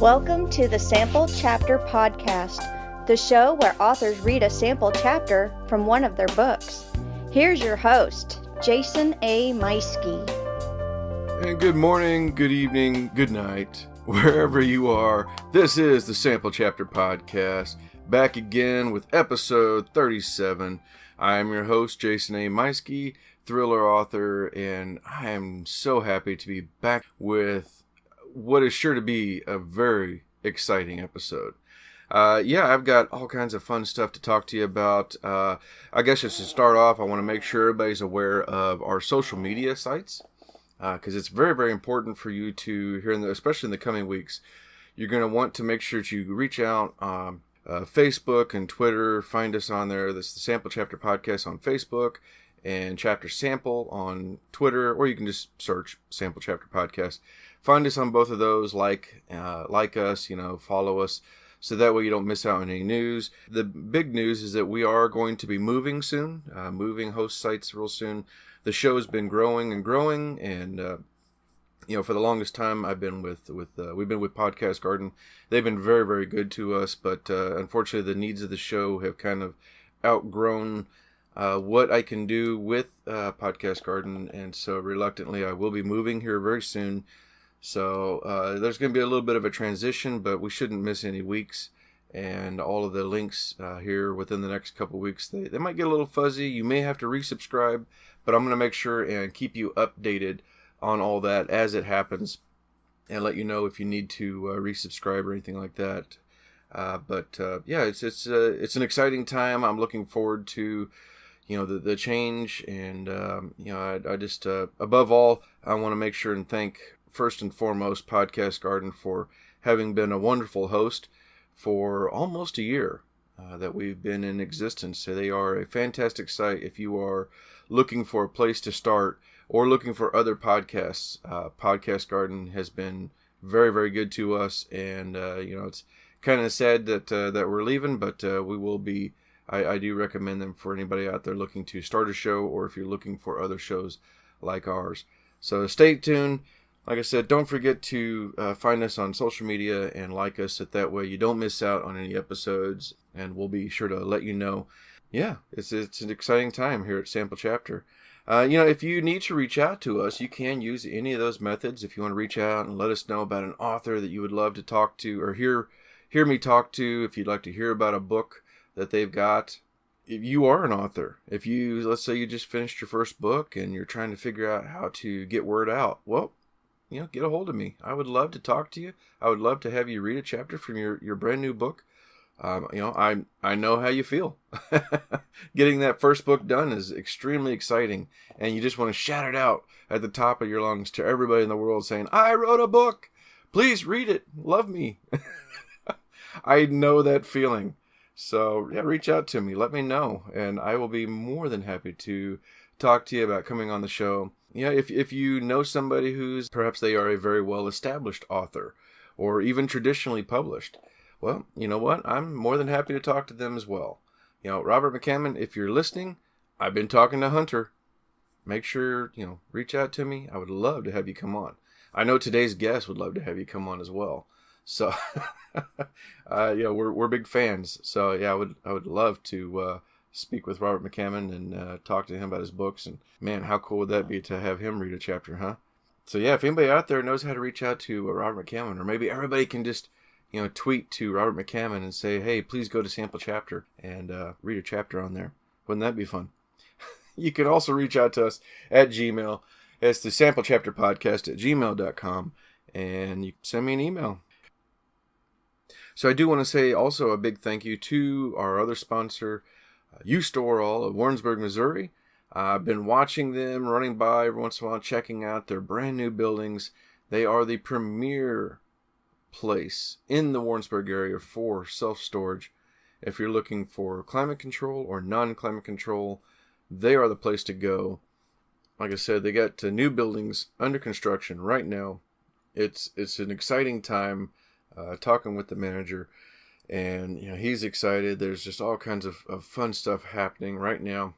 Welcome to the Sample Chapter Podcast, the show where authors read a sample chapter from one of their books. Here's your host, Jason A. Meisky. And good morning, good evening, good night, wherever you are. This is the Sample Chapter Podcast, back again with episode 37. I am your host, Jason A. Meisky, thriller author, and I am so happy to be back with what is sure to be a very exciting episode. I've got all kinds of fun stuff to talk to you about. I guess just to start off, I want to make sure everybody's aware of our social media sites, because it's very, very important for you to, especially in the coming weeks, you're going to want to make sure that you reach out Facebook and Twitter. Find us on there. That's the Sample Chapter Podcast on Facebook and Chapter Sample on Twitter, or you can just search Sample Chapter Podcast. Find us on both of those, like us, follow us, so that way you don't miss out on any news. The big news is that we are going to be moving soon, moving host sites real soon. The show has been growing and growing, and for the longest time we've been with Podcast Garden. They've been very, very good to us, but unfortunately the needs of the show have kind of outgrown what I can do with Podcast Garden, and so reluctantly I will be moving here very soon. So there's going to be a little bit of a transition, but we shouldn't miss any weeks. And all of the links here within the next couple weeks, they might get a little fuzzy. You may have to resubscribe, but I'm going to make sure and keep you updated on all that as it happens, and let you know if you need to resubscribe or anything like that. It's an exciting time. I'm looking forward to the change, and I just above all, I want to make sure and thank first and foremost Podcast Garden for having been a wonderful host for almost a year that we've been in existence. So they are a fantastic site if you are looking for a place to start or looking for other podcasts. Podcast Garden has been very, very good to us, and it's kind of sad that we're leaving, but we will be. I do recommend them for anybody out there looking to start a show, or if you're looking for other shows like ours. So stay tuned. Like I said, don't forget to find us on social media and like us. That way you don't miss out on any episodes, and we'll be sure to let you know. Yeah, it's an exciting time here at Sample Chapter. If you need to reach out to us, you can use any of those methods. If you want to reach out and let us know about an author that you would love to talk to, or hear me talk to, if you'd like to hear about a book that they've got. If you are an author, let's say you just finished your first book and you're trying to figure out how to get word out, well, get a hold of me. I would love to talk to you. I would love to have you read a chapter from your brand new book. I know how you feel. Getting that first book done is extremely exciting, and you just want to shout it out at the top of your lungs to everybody in the world saying, I wrote a book. Please read it. Love me. I know that feeling. So yeah, reach out to me. Let me know, and I will be more than happy to talk to you about coming on the show. If you know somebody who's perhaps they are a very well-established author or even traditionally published, well, you know what? I'm more than happy to talk to them as well. Robert McCammon, if you're listening, I've been talking to Hunter. Make sure, reach out to me. I would love to have you come on. I know today's guest would love to have you come on as well. So, we're big fans. So, yeah, I would love to speak with Robert McCammon and talk to him about his books. And man, how cool would that be to have him read a chapter, huh? So, yeah, if anybody out there knows how to reach out to Robert McCammon, or maybe everybody can just tweet to Robert McCammon and say, hey, please go to Sample Chapter and read a chapter on there. Wouldn't that be fun? You can also reach out to us at Gmail. It's the samplechapterpodcast@gmail.com, and you can send me an email. So I do want to say also a big thank you to our other sponsor, U-Store All of Warrensburg, Missouri. I've been watching them, running by every once in a while, checking out their brand new buildings. They are the premier place in the Warrensburg area for self-storage. If you're looking for climate control or non-climate control, they are the place to go. Like I said, they got new buildings under construction right now. It's an exciting time talking with the manager, and he's excited. There's just all kinds of fun stuff happening right now.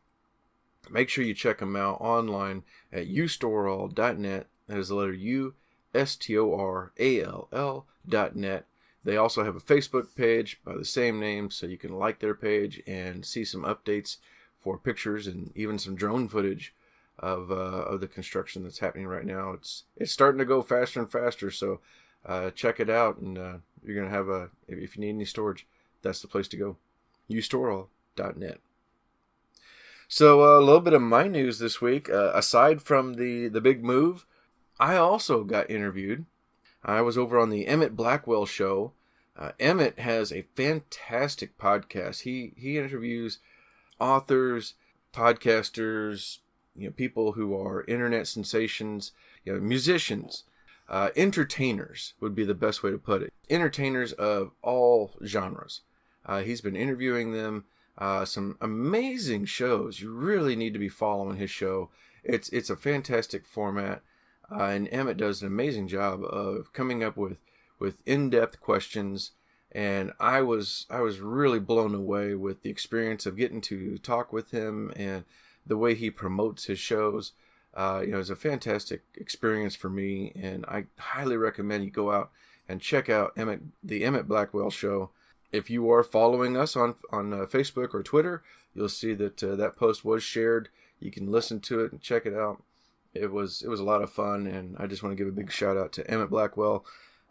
Make sure you check them out online at ustoreall.net. That is the letter U, STORALL.net. They also have a Facebook page by the same name, so you can like their page and see some updates for pictures and even some drone footage of the construction that's happening right now. It's starting to go faster and faster, so check it out, and you're going to have if you need any storage, that's the place to go. ustoreall.net. So a little bit of my news this week. Aside from the big move, I also got interviewed. I was over on the Emmett Blackwell show. Emmett has a fantastic podcast. He interviews authors, podcasters, people who are internet sensations, musicians, entertainers would be the best way to put it. Entertainers of all genres. He's been interviewing them. Some amazing shows. You really need to be following his show. It's a fantastic format. And Emmett does an amazing job of coming up with in-depth questions, and I was really blown away with the experience of getting to talk with him and the way he promotes his shows. It's a fantastic experience for me, and I highly recommend you go out and check out the Emmett Blackwell show. If you are following us on Facebook or Twitter, you'll see that that post was shared. You can listen to it and check it out. It was a lot of fun, and I just want to give a big shout out to Emmett Blackwell,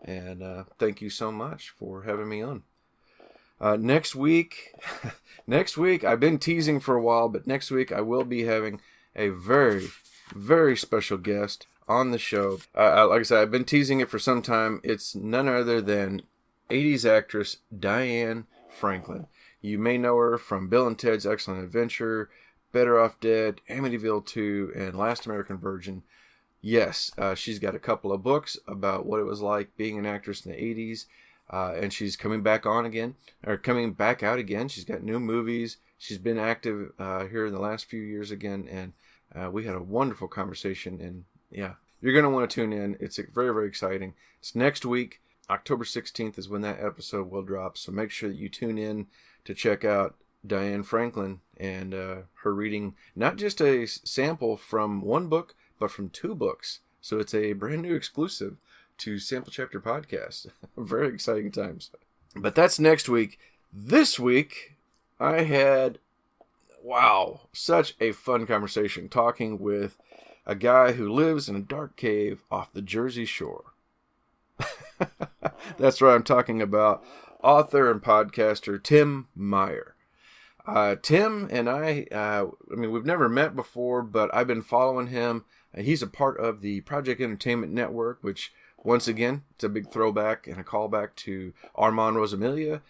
and thank you so much for having me on. Next week, I've been teasing for a while, but next week I will be having a very, very special guest on the show. Like I said, I've been teasing it for some time. It's none other than 80s actress Diane Franklin. You may know her from Bill and Ted's Excellent Adventure, Better Off Dead, Amityville 2, and Last American Virgin. Yes, she's got a couple of books about what it was like being an actress in the 80s, and she's coming back out again. She's got new movies. She's been active here in the last few years again, and we had a wonderful conversation, and yeah, you're going to want to tune in. It's very, very exciting. It's next week. October 16th is when that episode will drop, so make sure that you tune in to check out Diane Franklin and her reading not just a sample from one book, but from two books. So it's a brand new exclusive to Sample Chapter Podcast. Very exciting times. But that's next week. This week, I had, such a fun conversation talking with a guy who lives in a dark cave off the Jersey Shore. That's right, I'm talking about author and podcaster Tim Meyer. Tim and I mean, we've never met before, but I've been following him. He's a part of the Project Entertainment Network, which, once again, it's a big throwback and a callback to Armand Rosamilia.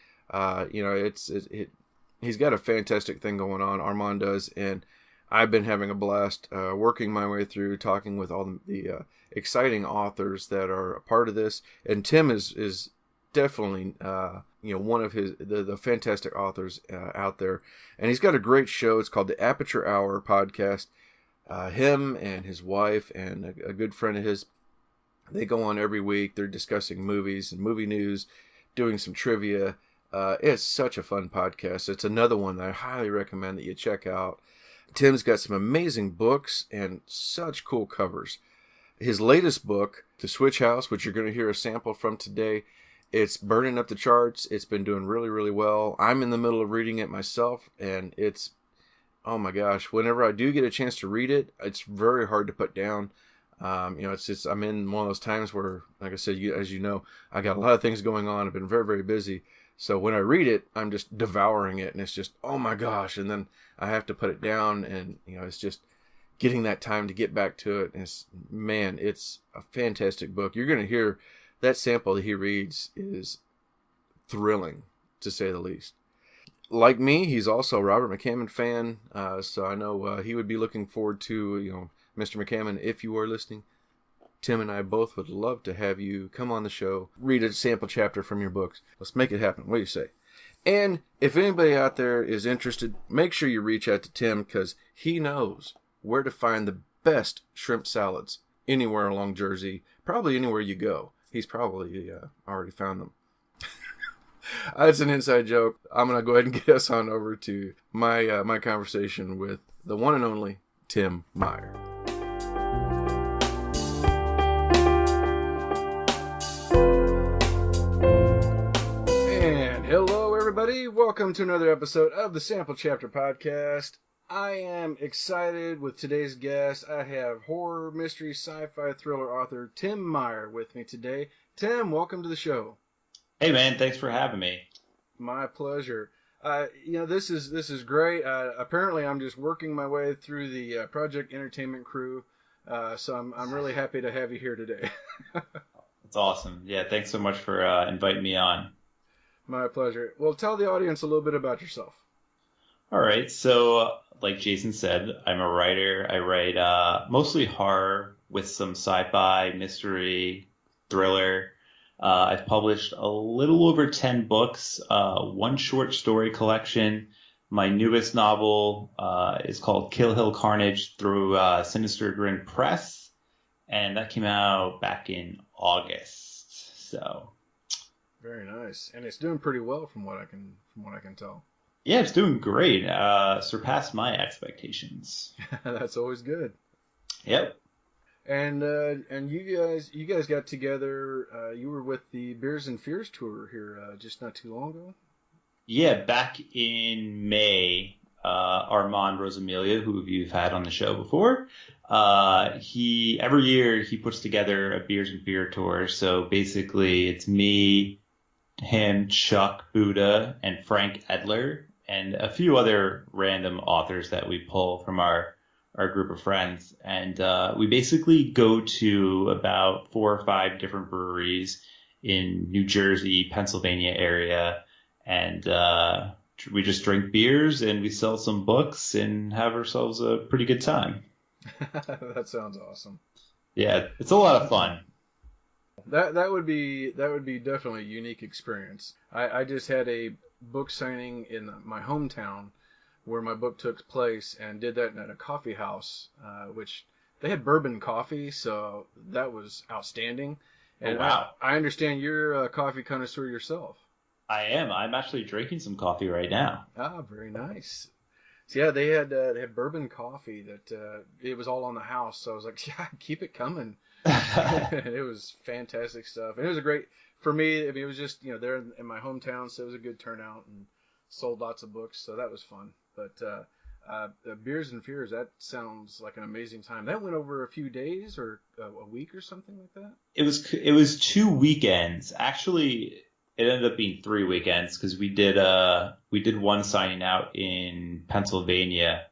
He's got a fantastic thing going on, Armand does, and I've been having a blast working my way through, talking with all the exciting authors that are a part of this. And Tim is definitely one of the fantastic authors out there, and he's got a great show. It's called the Aperture Hour podcast. Him and his wife and a good friend of his, they go on every week. They're discussing movies and movie news, doing some trivia. It's such a fun podcast. It's another one that I highly recommend that you check out. Tim's got some amazing books and such cool covers. His latest book, The Switch House, which you're going to hear a sample from today, it's burning up the charts. It's been doing really, really well. I'm in the middle of reading it myself, and it's, oh my gosh, whenever I do get a chance to read it, it's very hard to put down. It's just, I'm in one of those times where, like I said, as you know, I got a lot of things going on. I've been very, very busy. So when I read it, I'm just devouring it, and it's just, oh my gosh. And then I have to put it down, and, it's just getting that time to get back to it. And it's a fantastic book. You're going to hear that sample that he reads is thrilling, to say the least. Like me, he's also a Robert McCammon fan, so I know he would be looking forward to, Mr. McCammon, if you are listening. Tim and I both would love to have you come on the show, read a sample chapter from your books. Let's make it happen. What do you say? And if anybody out there is interested, make sure you reach out to Tim, because he knows where to find the best shrimp salads anywhere along Jersey, probably anywhere you go. He's probably already found them. That's an inside joke. I'm going to go ahead and get us on over to my conversation with the one and only Tim Meyer. welcome to another episode of the Sample Chapter Podcast. I am excited with today's guest. I have horror, mystery, sci-fi, thriller author Tim Meyer with me today. Tim, welcome to the show. Hey man, thanks for having me. My pleasure. This is great. Apparently, I'm just working my way through the Project Entertainment crew, so I'm really happy to have you here today. That's awesome. Yeah, thanks so much for inviting me on. My pleasure. Well, tell the audience a little bit about yourself. All right, so like Jason said, I'm a writer. I write mostly horror with some sci-fi, mystery, thriller. I've published a little over 10 books, one short story collection. My newest novel is called Kill Hill Carnage through Sinister Grin Press, and that came out back in August. So very nice, and it's doing pretty well from what I can tell. Yeah, it's doing great. Surpassed my expectations. That's always good. Yep. And you guys got together. You were with the Beers and Fears tour here just not too long ago. Yeah, back in May, Armand Rosamilia, who you've had on the show before, every year he puts together a Beers and Fear tour. So basically, it's me, him, Chuck Buda, and Frank Edler, and a few other random authors that we pull from our group of friends. And we basically go to about 4 or 5 different breweries in New Jersey, Pennsylvania area, and we just drink beers and we sell some books and have ourselves a pretty good time. That sounds awesome. Yeah, it's a lot of fun. That would be definitely a unique experience. I just had a book signing in my hometown where my book took place, and did that at a coffee house, which they had bourbon coffee, so that was outstanding. And oh, wow. I understand you're a coffee connoisseur yourself. I am. I'm actually drinking some coffee right now. Ah, very nice. So yeah, they had bourbon coffee that it was all on the house, so I was like, yeah, keep it coming. It was fantastic stuff, and it was a great for me. I mean, it was just there in my hometown, so it was a good turnout and sold lots of books, so that was fun. But the Beers and Fears, that sounds like an amazing time. That went over a few days or a week or something like that. It was 2 weekends. Actually, it ended up being 3 weekends because we did one signing out in Pennsylvania.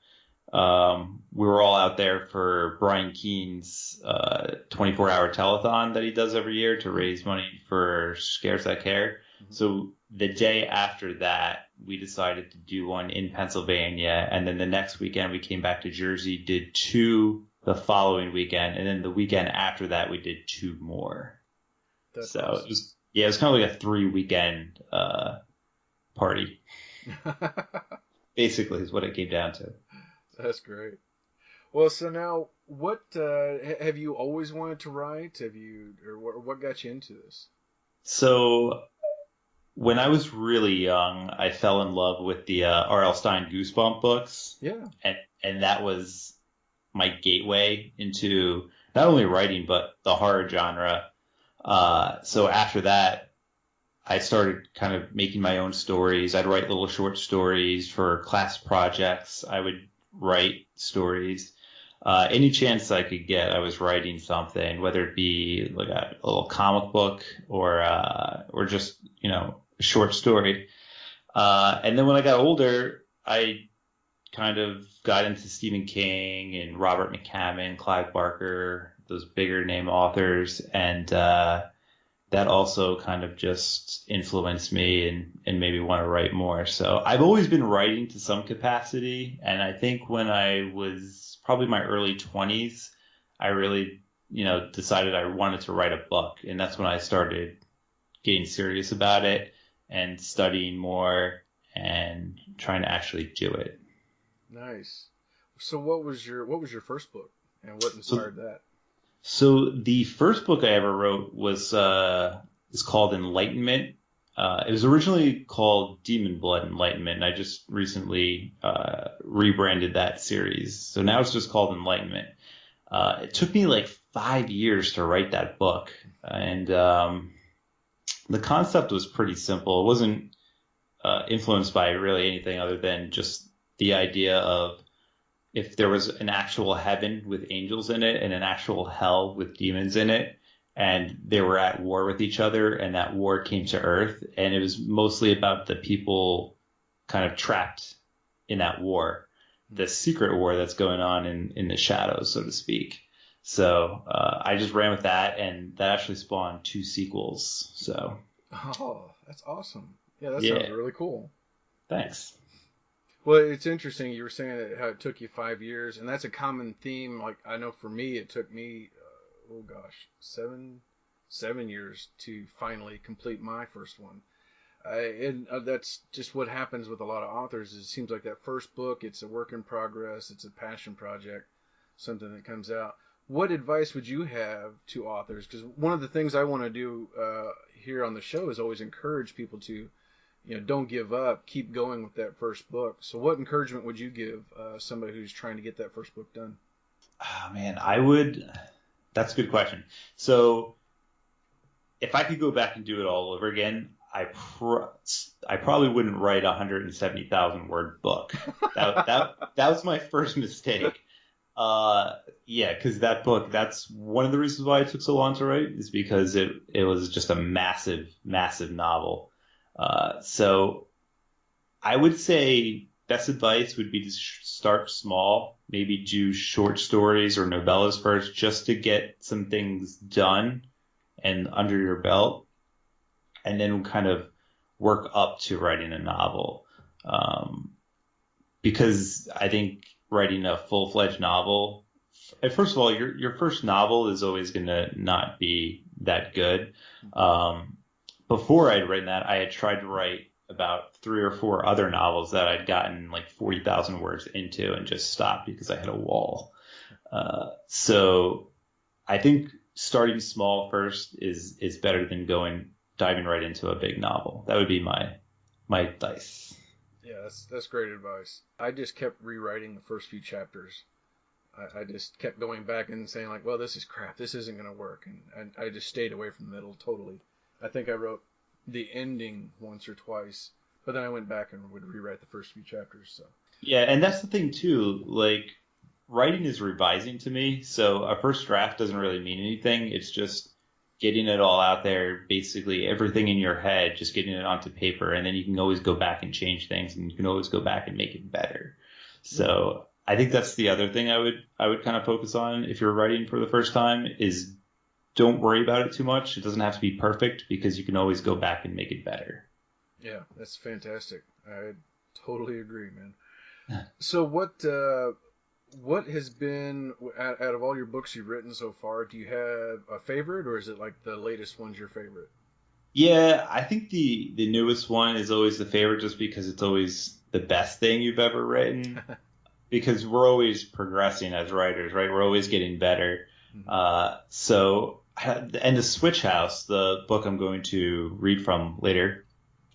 We were all out there for Brian Keene's 24-hour telethon that he does every year to raise money for Scares That Care. Mm-hmm. So the day after that, we decided to do one in Pennsylvania, and then the next weekend we came back to Jersey, did 2 the following weekend, and then the weekend after that we did 2 more. That's so awesome. It was kind of like a 3-weekend party. Basically is what it came down to. That's great. Well, so now, what have you always wanted to write? What got you into this? So, when I was really young, I fell in love with the R.L. Stine Goosebump books. Yeah. And that was my gateway into not only writing, but the horror genre. So after that, I started kind of making my own stories. I'd write little short stories for class projects. I would write stories. Any chance I could get, I was writing something, whether it be like a little comic book or just, a short story. And then when I got older, I kind of got into Stephen King and Robert McCammon, Clive Barker, those bigger name authors. And that also kind of just influenced me and made me want to write more. So I've always been writing to some capacity. And I think when I was probably my early 20s, I really, decided I wanted to write a book. And that's when I started getting serious about it and studying more and trying to actually do it. Nice. So what was your first book, and what inspired that? So the first book I ever wrote was is called Enlightenment. It was originally called Demon Blood Enlightenment, and I just recently rebranded that series. So now it's just called Enlightenment. It took me like 5 years to write that book, and the concept was pretty simple. It wasn't influenced by really anything other than just the idea of if there was an actual heaven with angels in it and an actual hell with demons in it, and they were at war with each other, and that war came to Earth, and it was mostly about the people kind of trapped in that war, the secret war that's going on in the shadows, so to speak. So I just ran with that, and that actually spawned 2 sequels. So. Oh, that's awesome. Yeah, that sounds really cool. Thanks. Well, it's interesting. You were saying that how it took you 5 years, and that's a common theme. Like, I know for me, it took me, 7 years to finally complete my first one. And that's just what happens with a lot of authors. Is it seems like that first book, it's a work in progress. It's a passion project, something that comes out. What advice would you have to authors? Because one of the things I want to do here on the show is always encourage people to, don't give up, keep going with that first book. So what encouragement would you give somebody who's trying to get that first book done? Oh, man, that's a good question. So if I could go back and do it all over again, I probably wouldn't write a 170,000 word book. That was my first mistake. Because that book, that's one of the reasons why it took so long to write, is because it was just a massive, massive novel. So I would say best advice would be to start small, maybe do short stories or novellas first, just to get some things done and under your belt, and then kind of work up to writing a novel. Because I think writing a full-fledged novel, first of all, your first novel is always going to not be that good. Before I'd written that, I had tried to write about 3 or 4 other novels that I'd gotten like 40,000 words into and just stopped because I hit a wall. So I think starting small first is better than diving right into a big novel. That would be my advice. Yeah, that's great advice. I just kept rewriting the first few chapters. I just kept going back and saying like, well, this is crap. This isn't going to work. And I just stayed away from the middle totally. I think I wrote the ending once or twice, but then I went back and would rewrite the first few chapters. So. Yeah, and that's the thing too. Like, writing is revising to me. So a first draft doesn't really mean anything. It's just getting it all out there, basically everything in your head, just getting it onto paper, and then you can always go back and change things, and you can always go back and make it better. So I think that's the other thing I would kind of focus on if you're writing for the first time is don't worry about it too much. It doesn't have to be perfect because you can always go back and make it better. Yeah, that's fantastic. I totally agree, man. So what has been, out of all your books you've written so far, do you have a favorite, or is it like the latest one's your favorite? Yeah, I think the newest one is always the favorite just because it's always the best thing you've ever written. Because we're always progressing as writers, right? We're always getting better. And the Switch House, the book I'm going to read from later,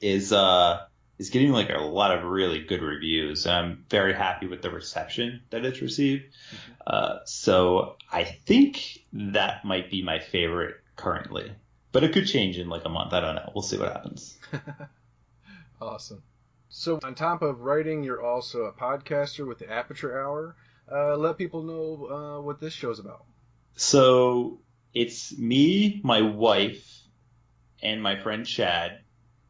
is getting like a lot of really good reviews. And I'm very happy with the reception that it's received. So I think that might be my favorite currently, but it could change in like a month. I don't know. We'll see what happens. Awesome. So on top of writing, you're also a podcaster with the Aperture Hour. Let people know what this show's about. So it's me, my wife, and my friend Chad.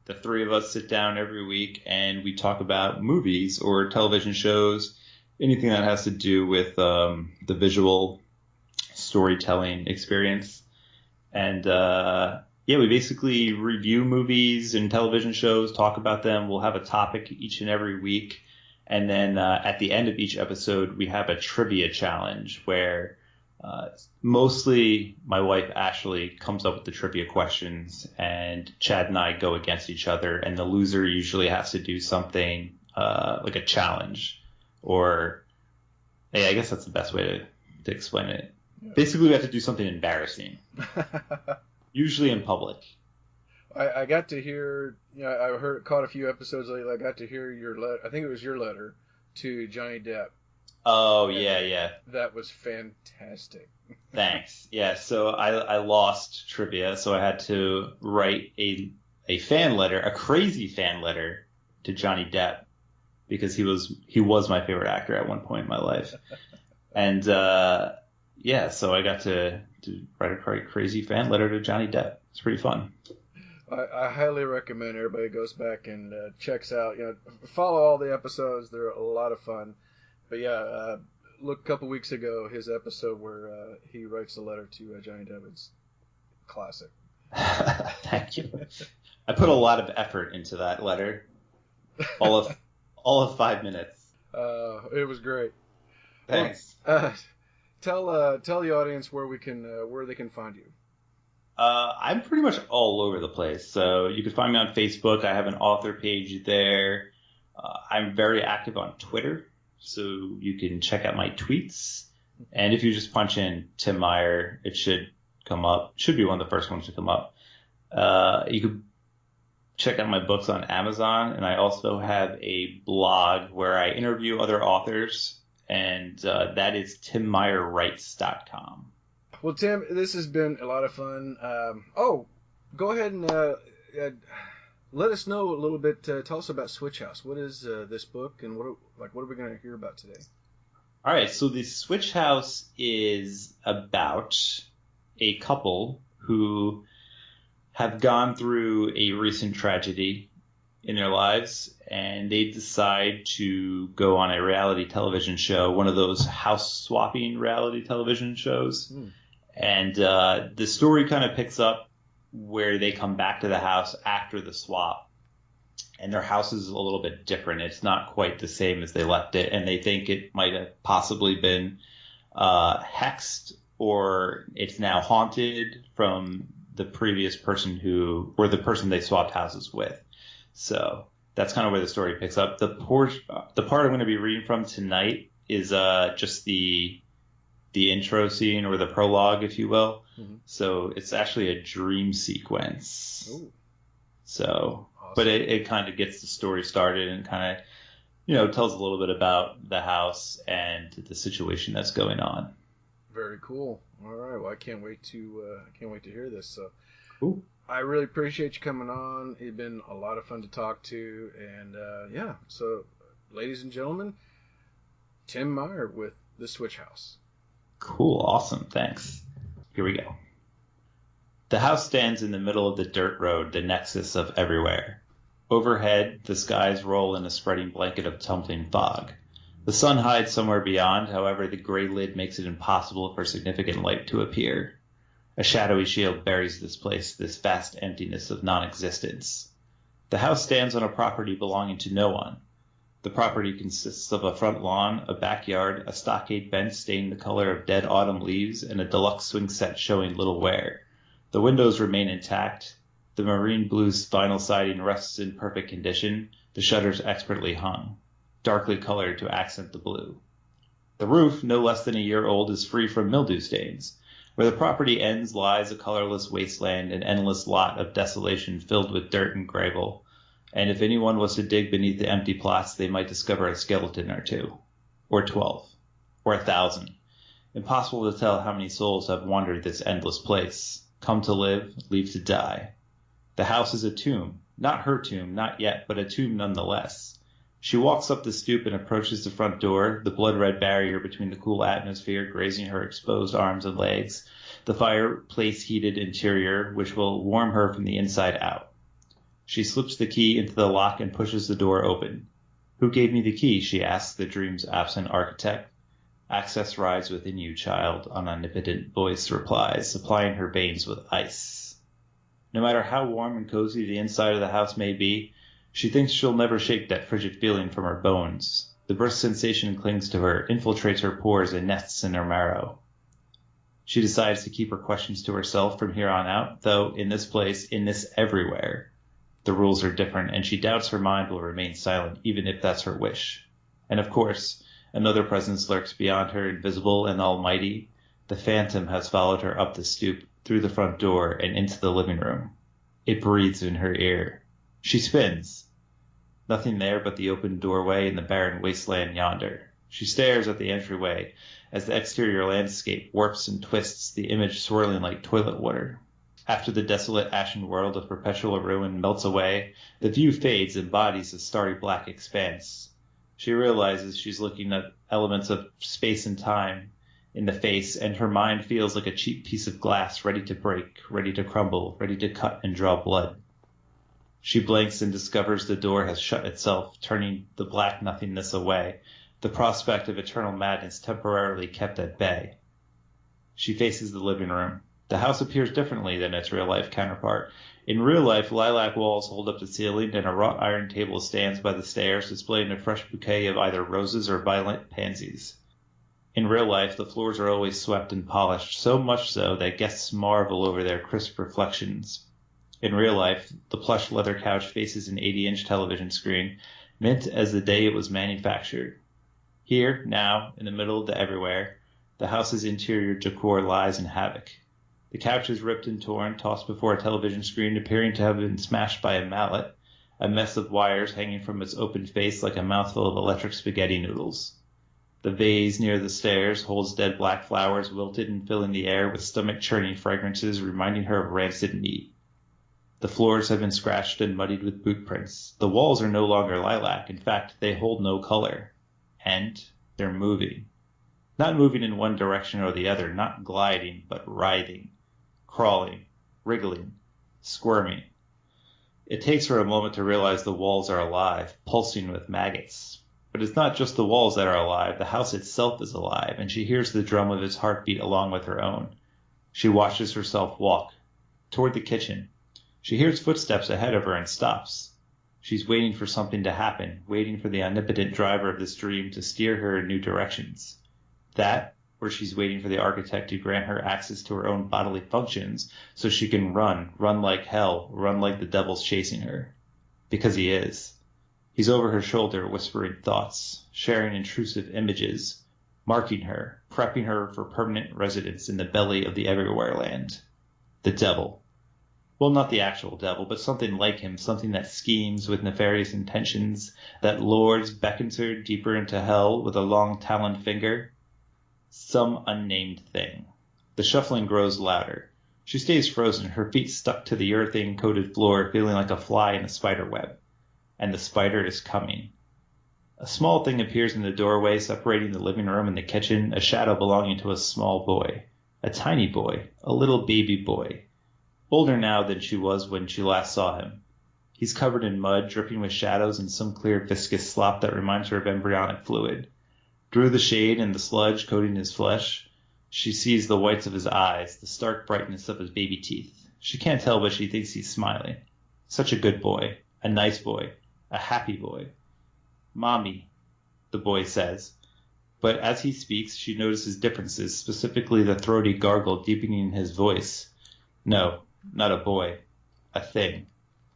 The 3 of us sit down every week and we talk about movies or television shows, anything that has to do with the visual storytelling experience. And we basically review movies and television shows, talk about them. We'll have a topic each and every week. And then at the end of each episode, we have a trivia challenge where mostly my wife Ashley comes up with the trivia questions and Chad and I go against each other, and the loser usually has to do something like a challenge, or I guess that's the best way to explain it. Yeah. Basically, we have to do something embarrassing, usually in public. I got to hear, I caught a few episodes lately. I got to hear your letter. I think it was your letter to Johnny Depp. Oh, yeah. That was fantastic. Thanks. Yeah, so I lost trivia, so I had to write a fan letter, a crazy fan letter to Johnny Depp because he was my favorite actor at one point in my life. And yeah, so I got to write a crazy fan letter to Johnny Depp. It's pretty fun. I highly recommend everybody goes back and checks out. Follow all the episodes; they're a lot of fun. But yeah, look a couple weeks ago, his episode where he writes a letter to Johnny Depp. It's classic. Thank you. I put a lot of effort into that letter. All of 5 minutes. It was great. Thanks. Well, tell the audience where they can find you. I'm pretty much all over the place. So you can find me on Facebook. I have an author page there. I'm very active on Twitter, so you can check out my tweets. And if you just punch in Tim Meyer, it should come up. Should be one of the first ones to come up. You can check out my books on Amazon, and I also have a blog where I interview other authors, and that is timmeyerwrites.com. Well, Tim, this has been a lot of fun. Go ahead and let us know a little bit. Tell us about Switch House. What is this book, and what are we going to hear about today? All right, so the Switch House is about a couple who have gone through a recent tragedy in their lives, and they decide to go on a reality television show, one of those house-swapping reality television shows. And the story kind of picks up where they come back to the house after the swap, and their house is a little bit different. It's not quite the same as they left it, and they think it might have possibly been hexed, or it's now haunted from the previous person the person they swapped houses with. So that's kind of where the story picks up. The part I'm going to be reading from tonight is just the intro scene, or the prologue, if you will. Mm-hmm. So it's actually a dream sequence. Ooh. So, awesome. But it kind of gets the story started and kind of, tells a little bit about the house and the situation that's going on. Very cool. All right. Well, I can't wait to hear this. So, cool. I really appreciate you coming on. It's been a lot of fun to talk to, and yeah. So, ladies and gentlemen, Tim Meyer with the Switch House. Cool. Awesome. Thanks. Here we go. The house stands in the middle of the dirt road, the nexus of everywhere. Overhead, the skies roll in a spreading blanket of tumbling fog. The sun hides somewhere beyond, however, the gray lid makes it impossible for significant light to appear. A shadowy shield buries this place, this vast emptiness of non-existence. The house stands on a property belonging to no one. The property consists of a front lawn, a backyard, a stockade bench stained the color of dead autumn leaves, and a deluxe swing set showing little wear. The windows remain intact. The marine blue vinyl siding rests in perfect condition, the shutters expertly hung, darkly colored to accent the blue. The roof, no less than a year old, is free from mildew stains. Where the property ends lies a colorless wasteland, an endless lot of desolation filled with dirt and gravel. And if anyone was to dig beneath the empty plots, they might discover a skeleton or two, or 12, or 1,000. Impossible to tell how many souls have wandered this endless place, come to live, leave to die. The house is a tomb, not her tomb, not yet, but a tomb nonetheless. She walks up the stoop and approaches the front door, the blood-red barrier between the cool atmosphere grazing her exposed arms and legs, the fireplace-heated interior, which will warm her from the inside out. She slips the key into the lock and pushes the door open. Who gave me the key? She asks the dream's absent architect. Access rides within you, child, an omnipotent voice replies, supplying her veins with ice. No matter how warm and cozy the inside of the house may be, she thinks she'll never shake that frigid feeling from her bones. The birth sensation clings to her, infiltrates her pores, and nests in her marrow. She decides to keep her questions to herself from here on out, though in this place, in this everywhere, the rules are different, and she doubts her mind will remain silent, even if that's her wish. And of course, another presence lurks beyond her, invisible and almighty. The phantom has followed her up the stoop, through the front door, and into the living room. It breathes in her ear. She spins. Nothing there but the open doorway and the barren wasteland yonder. She stares at the entryway as the exterior landscape warps and twists, the image swirling like toilet water. After the desolate ashen world of perpetual ruin melts away, the view fades and embodies a starry black expanse. She realizes she's looking at elements of space and time in the face, and her mind feels like a cheap piece of glass ready to break, ready to crumble, ready to cut and draw blood. She blinks and discovers the door has shut itself, turning the black nothingness away, the prospect of eternal madness temporarily kept at bay. She faces the living room. The house appears differently than its real-life counterpart. In real life, lilac walls hold up the ceiling, and a wrought iron table stands by the stairs, displaying a fresh bouquet of either roses or violet pansies. In real life, the floors are always swept and polished, so much so that guests marvel over their crisp reflections. In real life, the plush leather couch faces an 80-inch television screen, mint as the day it was manufactured. Here, now, in the middle of the everywhere, the house's interior decor lies in havoc. The couch is ripped and torn, tossed before a television screen appearing to have been smashed by a mallet, a mess of wires hanging from its open face like a mouthful of electric spaghetti noodles. The vase near the stairs holds dead black flowers wilted and filling the air with stomach-churning fragrances reminding her of rancid meat. The floors have been scratched and muddied with boot prints. The walls are no longer lilac. In fact, they hold no color. And they're moving. Not moving in one direction or the other, not gliding, but writhing, crawling, wriggling, squirming. It takes her a moment to realize the walls are alive, pulsing with maggots. But it's not just the walls that are alive, the house itself is alive, and she hears the drum of its heartbeat along with her own. She watches herself walk toward the kitchen. She hears footsteps ahead of her and stops. She's waiting for something to happen, waiting for the omnipotent driver of this dream to steer her in new directions. That, or she's waiting for the architect to grant her access to her own bodily functions so she can run like hell, run like the devil's chasing her. Because he is. He's over her shoulder, whispering thoughts, sharing intrusive images, marking her, prepping her for permanent residence in the belly of the Everywhere Land. The devil. Well, not the actual devil, but something like him, something that schemes with nefarious intentions, that lures, beckons her deeper into hell with a long taloned finger. Some unnamed thing. The shuffling grows louder. She stays frozen, her feet stuck to the urethane-coated floor, feeling like a fly in a spider web. And the spider is coming. A small thing appears in the doorway, separating the living room and the kitchen, a shadow belonging to a small boy. A tiny boy, a little baby boy. Older now than she was when she last saw him. He's covered in mud, dripping with shadows and some clear viscous slop that reminds her of embryonic fluid. Through the shade and the sludge coating his flesh, she sees the whites of his eyes, the stark brightness of his baby teeth. She can't tell, but she thinks he's smiling. Such a good boy, a nice boy, a happy boy. "Mommy," the boy says. But as he speaks, she notices differences, specifically the throaty gargle deepening his voice. No, not a boy. A thing.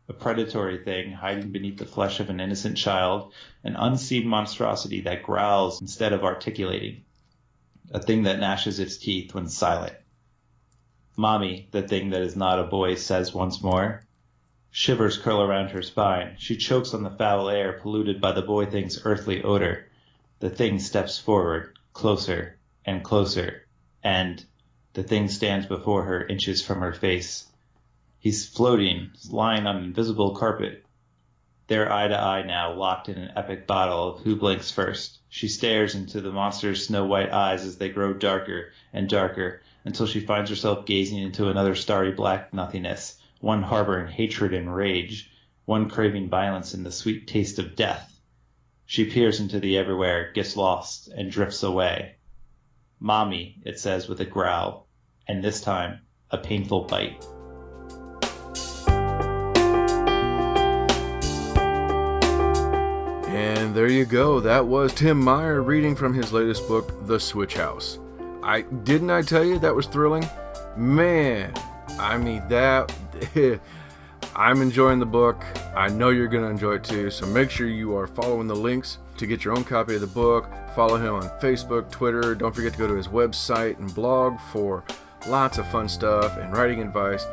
A predatory thing hiding beneath the flesh of an innocent child, an unseen monstrosity that growls instead of articulating. A thing that gnashes its teeth when silent. "Mommy," the thing that is not a boy says once more. Shivers curl around her spine. She chokes on the foul air polluted by the boy thing's earthly odor. The thing steps forward, closer and closer, and the thing stands before her, inches from her face. He's floating, lying on invisible carpet. They're eye to eye now, locked in an epic battle of who blinks first. She stares into the monster's snow-white eyes as they grow darker and darker, until she finds herself gazing into another starry black nothingness, one harboring hatred and rage, one craving violence and the sweet taste of death. She peers into the everywhere, gets lost, and drifts away. "Mommy," it says with a growl, and this time, a painful bite. And there you go. That was Tim Meyer reading from his latest book, The Switch House. Didn't I tell you that was thrilling? Man, I mean that. I'm enjoying the book. I know you're going to enjoy it too. So make sure you are following the links to get your own copy of the book. Follow him on Facebook, Twitter. Don't forget to go to his website and blog for lots of fun stuff and writing advice.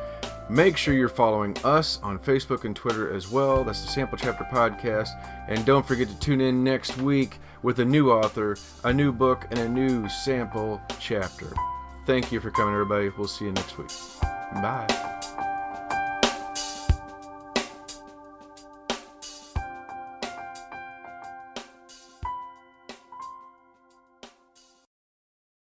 Make sure you're following us on Facebook and Twitter as well. That's the Sample Chapter Podcast. And don't forget to tune in next week with a new author, a new book, and a new sample chapter. Thank you for coming, everybody. We'll see you next week. Bye.